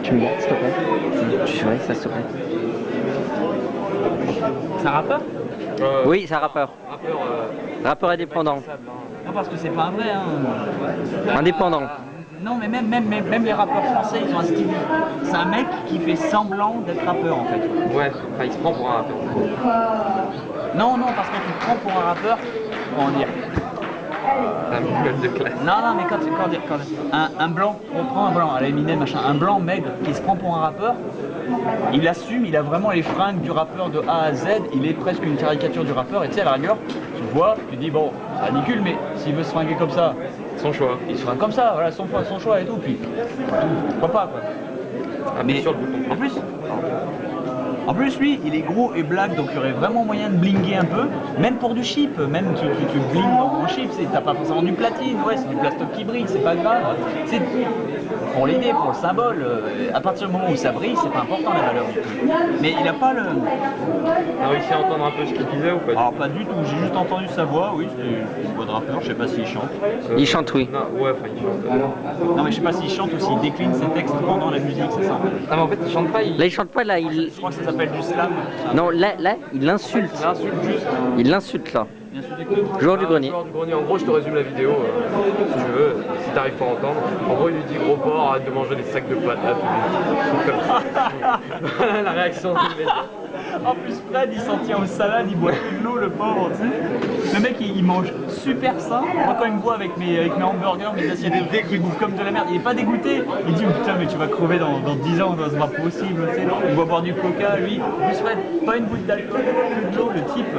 Tu me gardes s'il te plaît? Je surveille ça s'il te plaît. C'est un rappeur? Oui, c'est un rappeur. Rappeur indépendant. Non, parce que c'est pas un vrai. Hein. Indépendant. Non, mais même les rappeurs français, ils ont un style. C'est un mec qui fait semblant d'être rappeur en fait. Ouais, enfin, il se prend pour un rappeur. Non, parce que tu te prends pour un rappeur, comment dire? Un gueule de classe. Non, mais quand un blanc, on prend un blanc, à la Eminem, machin, un blanc maigre qui se prend pour un rappeur, il assume, il a vraiment les fringues du rappeur de A à Z, il est presque une caricature du rappeur, et tu sais, à la rigueur, tu vois, tu dis, bon, c'est ridicule, mais s'il veut se fringuer comme ça, Son choix. il se fringue comme ça, voilà, son choix et tout, puis pourquoi pas, quoi. Mais sur le bouton. En plus, lui, il est gros et black, donc il y aurait vraiment moyen de blinguer un peu, même pour du chip, même tu blingues en chip, t'as pas forcément du platine, ouais, c'est du plastoc qui brille, c'est pas grave. C'est pour l'idée, pour le symbole, à partir du moment où ça brille, c'est pas important la valeur du truc. Mais il a pas le... T'as réussi à entendre un peu ce qu'il disait ou pas? Alors pas du tout, j'ai juste entendu sa voix, oui, c'était une voix de rappeur, je sais pas s'il chante. Il chante, oui. Non, ouais, enfin il chante. Non mais je sais pas s'il chante ou s'il décline ses textes pendant la musique, c'est ça en fait. Ah mais en fait il chante pas, il... Là, il chante pas, là, il... Je crois que ça s'appelle du slam. Non, là, il insulte. Il insulte juste. Il l'insulte, là. Bien sûr, du coup. Joueur du grenier. Joueur du grenier. En gros, je te résume la vidéo, si tu veux, si t'arrives pas à entendre. En gros, il lui dit gros porc, arrête de manger des sacs de patates. Comme ça. Voilà la réaction qu'il met. En plus, Fred, il s'en tient aux salades, il boit plus de l'eau, le pauvre, tu sais. Le mec, il mange super sain. Moi, quand il me voit avec mes hamburgers, mes assiettes de steak, il bouffe comme de la merde. Il est pas dégoûté. Il dit, oh, putain, mais tu vas crever dans 10 ans, c'est pas possible, tu sais. Il va boire du coca, lui. En plus, Fred, pas une goutte d'alcool, plus de l'eau, le type.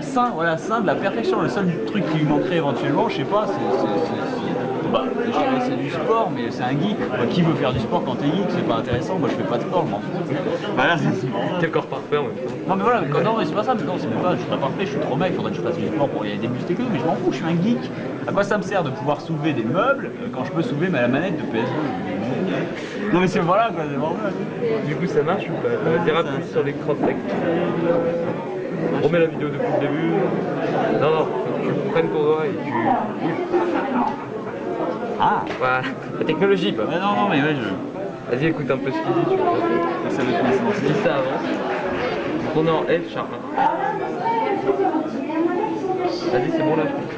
Sain, voilà, sain de la perfection. Le seul truc qui lui manquerait éventuellement, je sais pas, bah, c'est du sport, mais c'est un geek. Bah, qui veut faire du sport quand t'es geek? C'est pas intéressant. Moi, je fais pas de sport, je m'en fous. Bah là, T'es le corps parfait en même temps. non mais voilà, non mais c'est pas ça, mais non c'est pas, je suis pas parfait, je suis trop mec, faudrait que je fasse du sport pour y aller des muscles et tout, mais je m'en fous, je suis un geek. À quoi ça me sert de pouvoir soulever des meubles quand je peux soulever la manette de PS2? Non mais c'est voilà quoi, c'est vraiment ça. Du coup, ça marche ou pas? T'es rapide sur l'écran tactile. Remets la vidéo depuis le début. Non, tu prennes ton doigt et tu... Ah Voilà, la technologie quoi. ouais, non mais ouais, je... Vas-y, écoute un peu ce qu'il dit, tu vois. Ça veut commencer. Si ça avance, on est en F sharp. Vas-y, c'est bon là, je pense.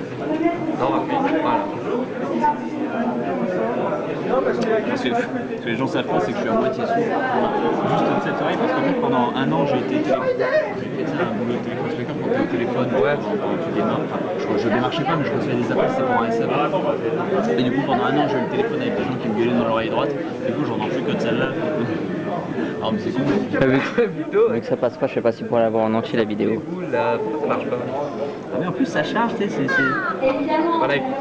Non, rapide, voilà. Ce que les gens savent pas, c'est que je suis à moitié sourd. Juste de cette oreille, parce qu'en fait pendant un an j'ai été j'ai fait ça un boulot de téléconspecteur quand t'es au téléphone, ouais, quand tu démarres, enfin je démarchais pas mais je recevais des appels, c'était pour un SAV. Et du coup pendant un an j'ai eu le téléphone avec des gens qui me gueulaient dans l'oreille droite, du coup j'en ai plus que de celle-là. Ah mais c'est cool. Vu que ça passe pas, je sais pas si pour l'avoir en entier la vidéo. Du coup, là, ça marche pas. Ah mais en plus ça charge, tu sais, c'est... Voilà, écoute.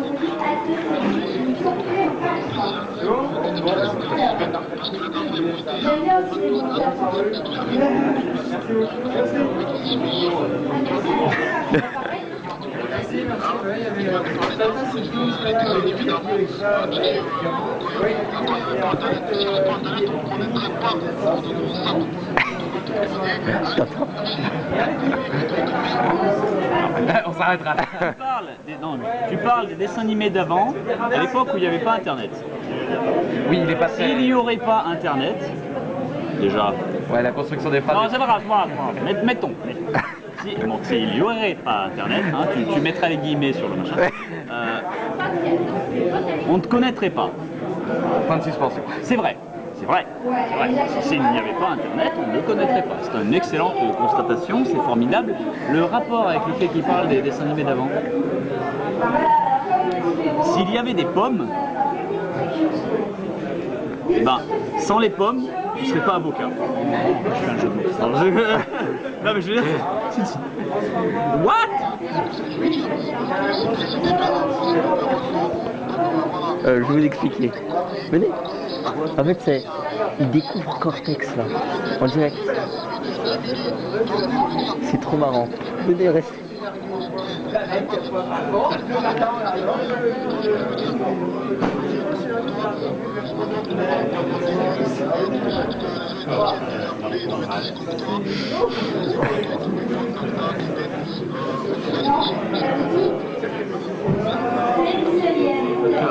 On s'arrêtera. Tu parles des dessins animés d'avant, à l'époque où il n'y avait pas internet. Oui, il est passé. S'il n'y aurait pas internet, déjà... Ouais, la construction des phrases. Non, c'est pas grave, mettons. S'il n'y aurait pas internet, hein, tu mettras les guillemets sur le machin, on ne te connaîtrait pas. Fin de suspension. C'est vrai. S'il n'y avait pas internet, on ne le connaîtrait pas. C'est une excellente constatation, c'est formidable. Le rapport avec le fait qu'il parle des dessins animés d'avant. S'il y avait des pommes, eh ben, sans les pommes, tu ne serais pas avocat. Je fais un jeu de mots. Non mais je veux dire... What? Je vais vous expliquer. Venez. En fait, c'est... Il découvre Cortex, là. En direct. C'est trop marrant. Venez, restez.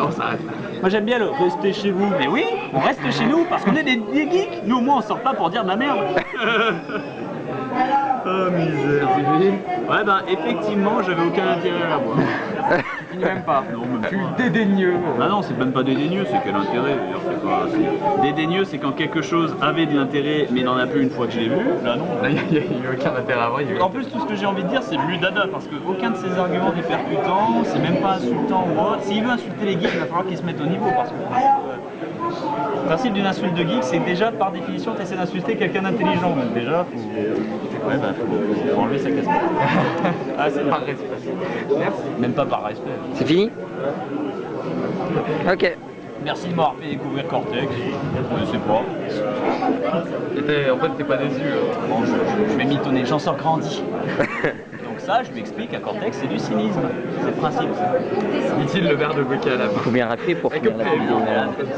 On s'arrête là. Moi j'aime bien le rester chez vous, mais oui, on reste chez nous parce qu'on est des geeks. Nous au moins on sort pas pour dire de la merde. Oh misère. Ouais ben effectivement j'avais aucun intérêt à la voir. Tu finis même pas. Non même Tu pas. dédaigneux. Ah non c'est même pas dédaigneux, c'est quel intérêt d'ailleurs, c'est pas... Dédaigneux c'est quand quelque chose avait de l'intérêt mais n'en a plus une fois que je l'ai vu. Là non. Là, il n'y a aucun intérêt à voir. En plus, tout ce que j'ai envie de dire, c'est lui dada, parce qu'aucun de ses arguments n'est percutant, c'est même pas insultant ou autre. S'il veut insulter les geeks, il va falloir qu'il se mette au niveau, parce que le principe d'une insulte de geek, c'est que déjà, par définition, tu essaies d'insulter quelqu'un d'intelligent. Donc déjà, faut enlever sa casquette. Ah, c'est Par respect. Merci. même pas par respect. C'est fini? Ok. Merci de m'avoir fait découvrir Cortex, je sais pas. En fait, t'es pas déçu. Bon, je vais mitonner, j'en sors grandi. Donc ça, je lui explique, à Cortex, c'est du cynisme. C'est le principe. Dit-il le verre de vodka à la main. Faut bien rappeler pour Avec finir la le vidéo. prévu.